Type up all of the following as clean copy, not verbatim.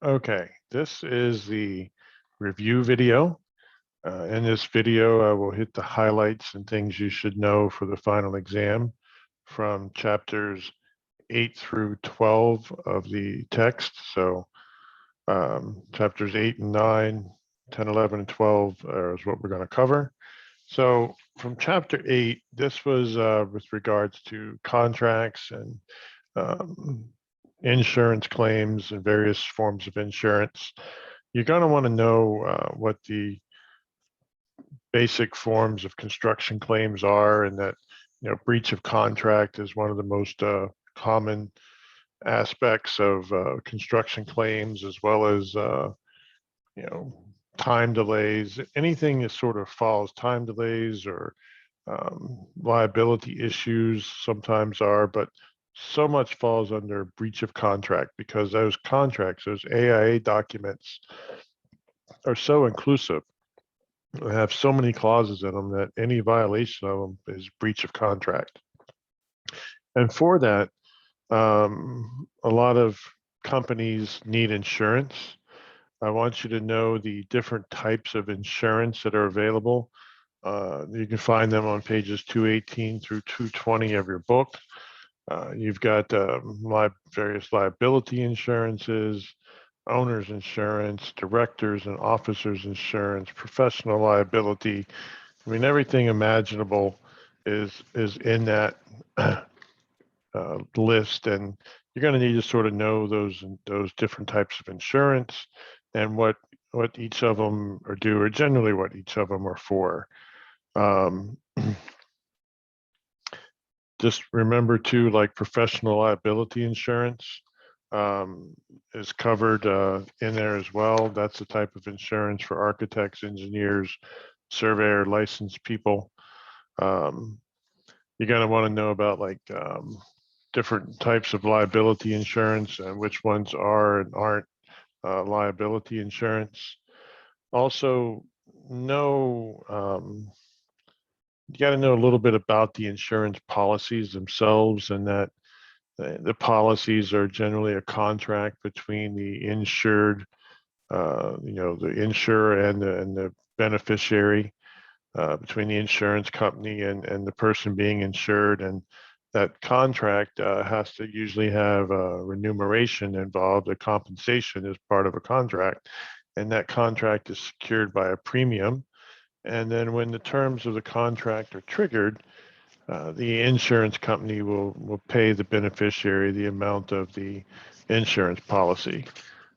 Okay, this is the review video. In this video, I will hit the highlights and things you should know for the final exam from chapters 8 through 12 of the text. So chapters 8 and 9, 10, 11, and 12 is what we're going to cover. So from chapter 8, this was with regards to contracts and um, insurance claims and various forms of insurance. You're going to want to know what the basic forms of construction claims are, and that breach of contract is one of the most common aspects of construction claims, as well as you know time delays. Anything that sort of follows time delays or liability issues sometimes are, but so much falls under breach of contract because those contracts, those AIA documents, are so inclusive. They have so many clauses in them that any violation of them is breach of contract. And for that, a lot of companies need insurance. I want you to know the different types of insurance that are available. You can find them on pages 218 through 220 of your book. You've got various liability insurances, owner's insurance, directors and officers insurance, professional liability. I mean, everything imaginable is in that list, and you're going to need to sort of know those different types of insurance and what each of them are do, or generally what each of them are for. Um, just remember too, like professional liability insurance is covered in there as well. That's the type of insurance for architects, engineers, surveyor, licensed people. Um, you're going to want to know about like different types of liability insurance and which ones are and aren't liability insurance. Also, know you got to know a little bit about the insurance policies themselves, and that the policies are generally a contract between the insured, the insurer and the beneficiary, between the insurance company and the person being insured. And that contract has to usually have a remuneration involved, a compensation as part of a contract. And that contract is secured by a premium. And then when the terms of the contract are triggered, the insurance company will pay the beneficiary the amount of the insurance policy.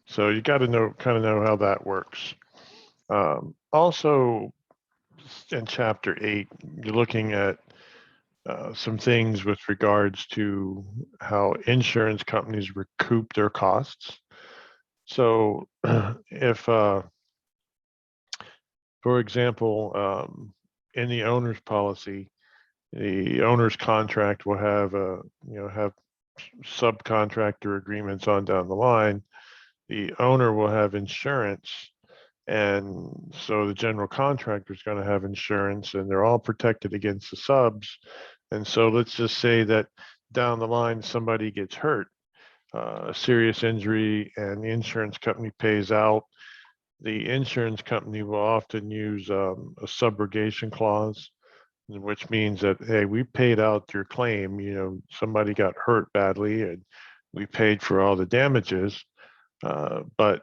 So you got to kind of know how that works. Also, in chapter 8, you're looking at some things with regards to how insurance companies recoup their costs. So if, for example, in the owner's policy, the owner's contract will have have subcontractor agreements on down the line. The owner will have insurance, and so the general contractor is going to have insurance, and they're all protected against the subs. And so let's just say that down the line somebody gets hurt, a serious injury, and the insurance company pays out. The insurance company will often use a subrogation clause, which means that, hey, we paid out your claim. Somebody got hurt badly, and we paid for all the damages. But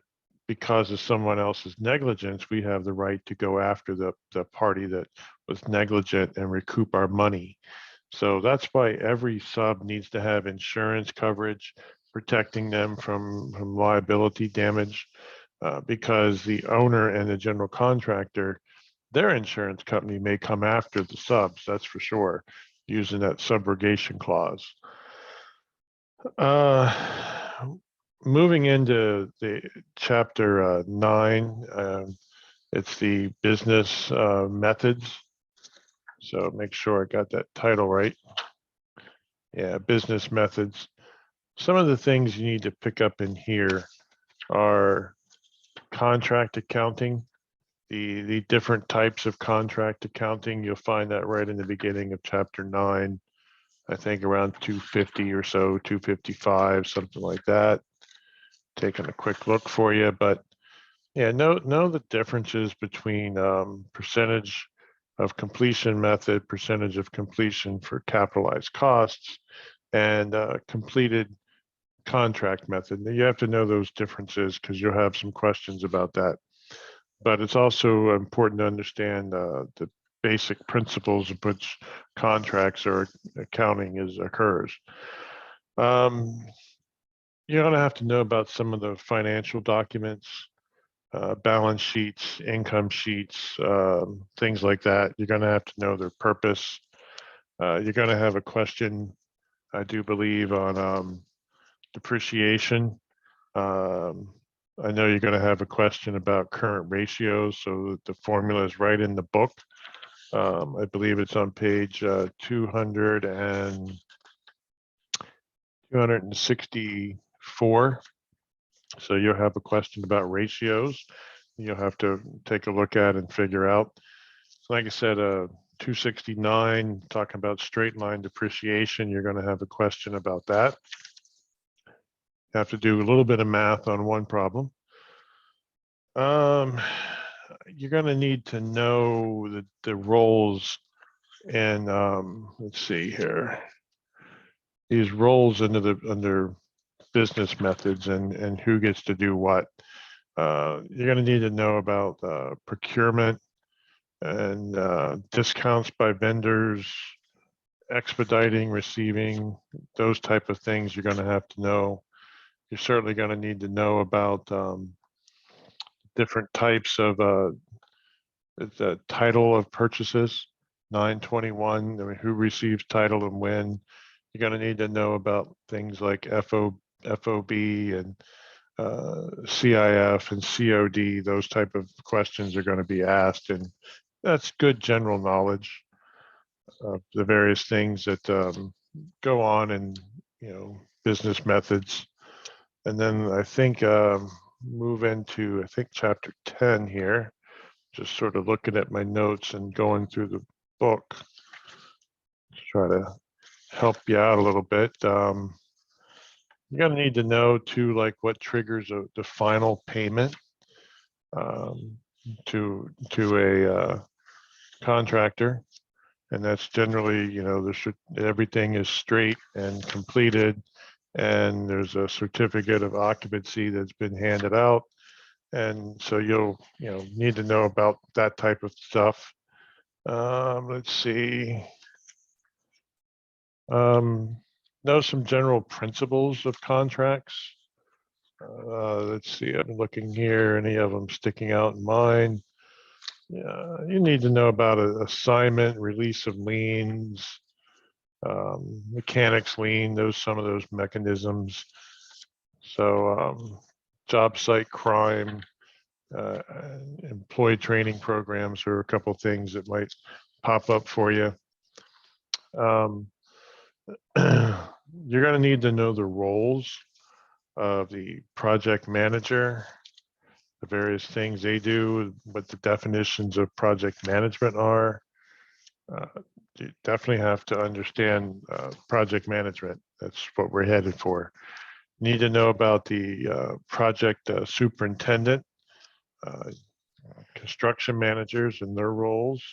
because of someone else's negligence, we have the right to go after the party that was negligent and recoup our money. So that's why every sub needs to have insurance coverage protecting them from liability damage, because the owner and the general contractor, their insurance company may come after the subs, that's for sure, using that subrogation clause. Moving into the chapter 9, it's the business methods. So make sure I got that title right. Yeah, business methods. Some of the things you need to pick up in here are contract accounting, the different types of contract accounting. You'll find that right in the beginning of chapter 9, I think around 250 or so, 255, something like that. taking a quick look for you, but yeah, know the differences between percentage of completion method, percentage of completion for capitalized costs, and completed contract method. You have to know those differences because you'll have some questions about that. But it's also important to understand the basic principles of which contracts or accounting occurs. You're going to have to know about some of the financial documents, balance sheets, income sheets, things like that. You're going to have to know their purpose. You're going to have a question, I do believe, on depreciation. I know you're going to have a question about current ratios, so the formula is right in the book. I believe it's on page 264. So you'll have a question about ratios. You'll have to take a look at and figure out. Like I said, 269, talking about straight line depreciation, you're going to have a question about that. You have to do a little bit of math on one problem. You're going to need to know the roles and let's see here. These roles under business methods and who gets to do what. You're going to need to know about procurement and discounts by vendors, expediting, receiving, those type of things you're going to have to know. You're certainly going to need to know about different types of the title of purchases, 921, I mean, who receives title and when. You're going to need to know about things like FOB and CIF and COD. Those type of questions are going to be asked, and that's good general knowledge of the various things that go on in business methods. And then I think move into chapter 10 here, just sort of looking at my notes and going through the book to try to help you out a little bit. You're going to need to know too, like what triggers the final payment to a contractor, and that's generally, everything is straight and completed, and there's a certificate of occupancy that's been handed out, and so you'll need to know about that type of stuff. Let's see. Know some general principles of contracts. Let's see, I'm looking here, any of them sticking out in mind. Yeah, you need to know about assignment, release of liens, mechanics lien, some of those mechanisms. So job site crime, employee training programs are a couple of things that might pop up for you. You're going to need to know the roles of the project manager, the various things they do, what the definitions of project management are. You definitely have to understand project management. That's what we're headed for. You need to know about the project superintendent, construction managers and their roles.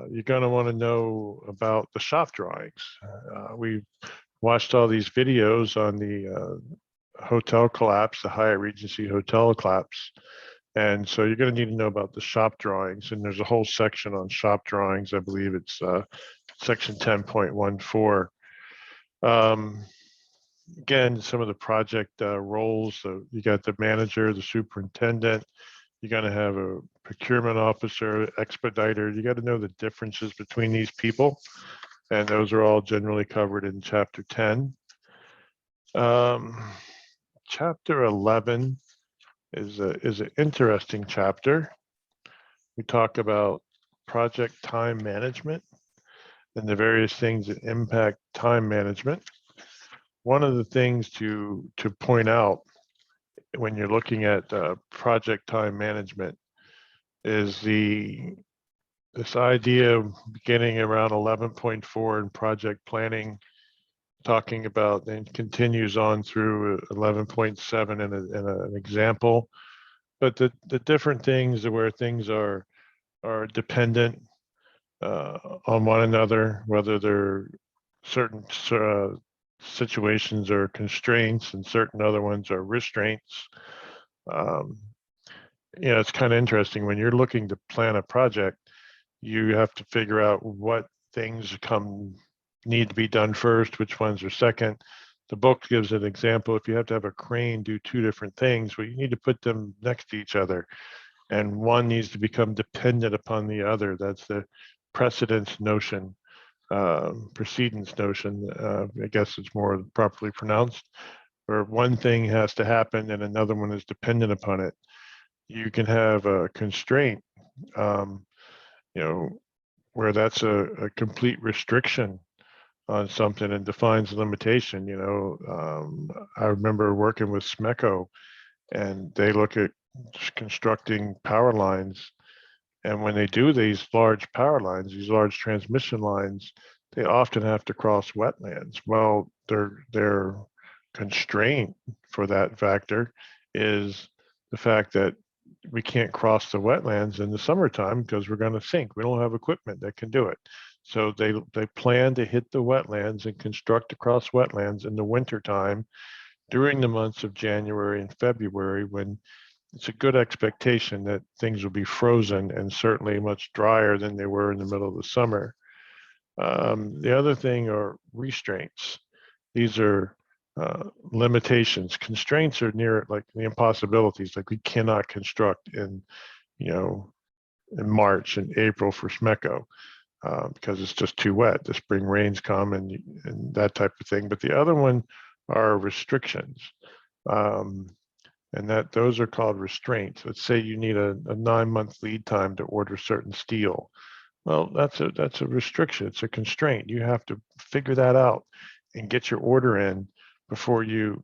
You're going to want to know about the shop drawings. We watched all these videos on the hotel collapse, the Hyatt Regency Hotel collapse. And so you're going to need to know about the shop drawings. And there's a whole section on shop drawings. I believe it's section 10.14. Again, some of the project roles. So you got the manager, the superintendent. You're going to have a procurement officer, expediter. You got to know the differences between these people. And those are all generally covered in chapter 10. Chapter 11 is an interesting chapter. We talk about project time management and the various things that impact time management. One of the things to point out when you're looking at project time management is this idea beginning around 11.4 in project planning talking about and continues on through 11.7 in an example. But the different things where things are dependent on one another, whether they're certain situations are constraints and certain other ones are restraints. It's kind of interesting when you're looking to plan a project, you have to figure out what things need to be done first, which ones are second. The book gives an example. If you have to have a crane do two different things, well, you need to put them next to each other, and one needs to become dependent upon the other. That's the precedence notion, precedence notion. I guess it's more properly pronounced, where one thing has to happen and another one is dependent upon it. You can have a constraint, where that's a complete restriction on something and defines limitation. I remember working with SMECO, and they look at constructing power lines. And when they do these large power lines, these large transmission lines, they often have to cross wetlands. Well, their constraint for that factor is the fact that we can't cross the wetlands in the summertime because we're going to sink. We don't have equipment that can do it. So they plan to hit the wetlands and construct across wetlands in the wintertime during the months of January and February, when it's a good expectation that things will be frozen and certainly much drier than they were in the middle of the summer. The other thing are restraints. These are limitations. Constraints are near like the impossibilities. Like we cannot construct in March and April for SMECO because it's just too wet. The spring rains come and that type of thing. But the other one are restrictions. And those are called restraints. Let's say you need a 9-month lead time to order certain steel. Well, that's a restriction. It's a constraint. You have to figure that out and get your order in before you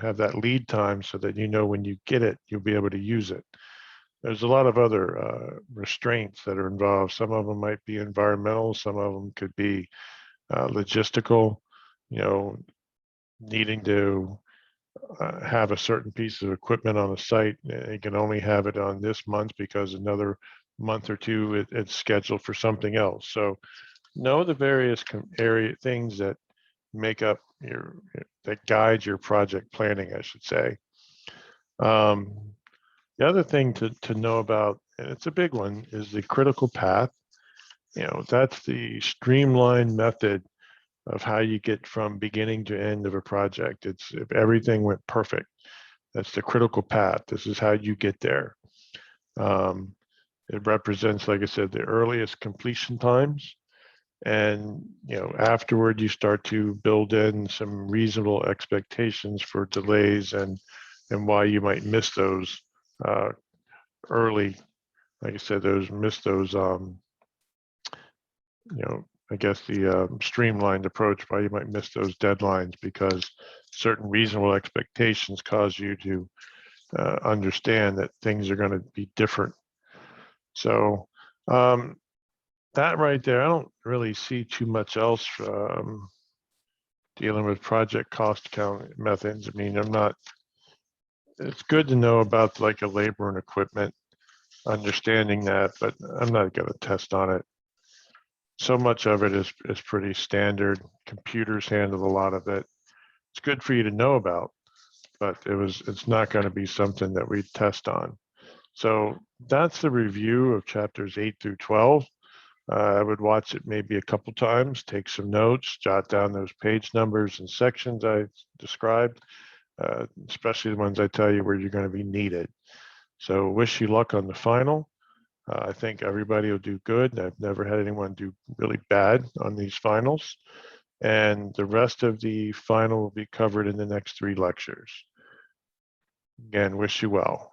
have that lead time, so that when you get it, you'll be able to use it. There's a lot of other restraints that are involved. Some of them might be environmental. Some of them could be logistical. Needing to have a certain piece of equipment on a site. You can only have it on this month because another month or two it's scheduled for something else. So know the various things that make up that guide your project planning, I should say. The other thing to know about, and it's a big one, is the critical path. That's the streamlined method of how you get from beginning to end of a project. It's if everything went perfect, that's the critical path. This is how you get there. It represents, like I said, the earliest completion times. And afterward, you start to build in some reasonable expectations for delays and why you might miss those early. Like I said, I guess the streamlined approach, why you might miss those deadlines, because certain reasonable expectations cause you to understand that things are going to be different. So that right there, I don't really see too much else dealing with project cost count methods. I mean, it's good to know about like a labor and equipment, understanding that, but I'm not going to test on it. So much of it is pretty standard. Computers handle a lot of it. It's good for you to know about, but it's not going to be something that we test on. So that's the review of chapters 8 through 12. I would watch it maybe a couple times, take some notes, jot down those page numbers and sections I described, especially the ones I tell you where you're going to be needed. So wish you luck on the final. I think everybody will do good. I've never had anyone do really bad on these finals. And the rest of the final will be covered in the next 3 lectures. Again, wish you well.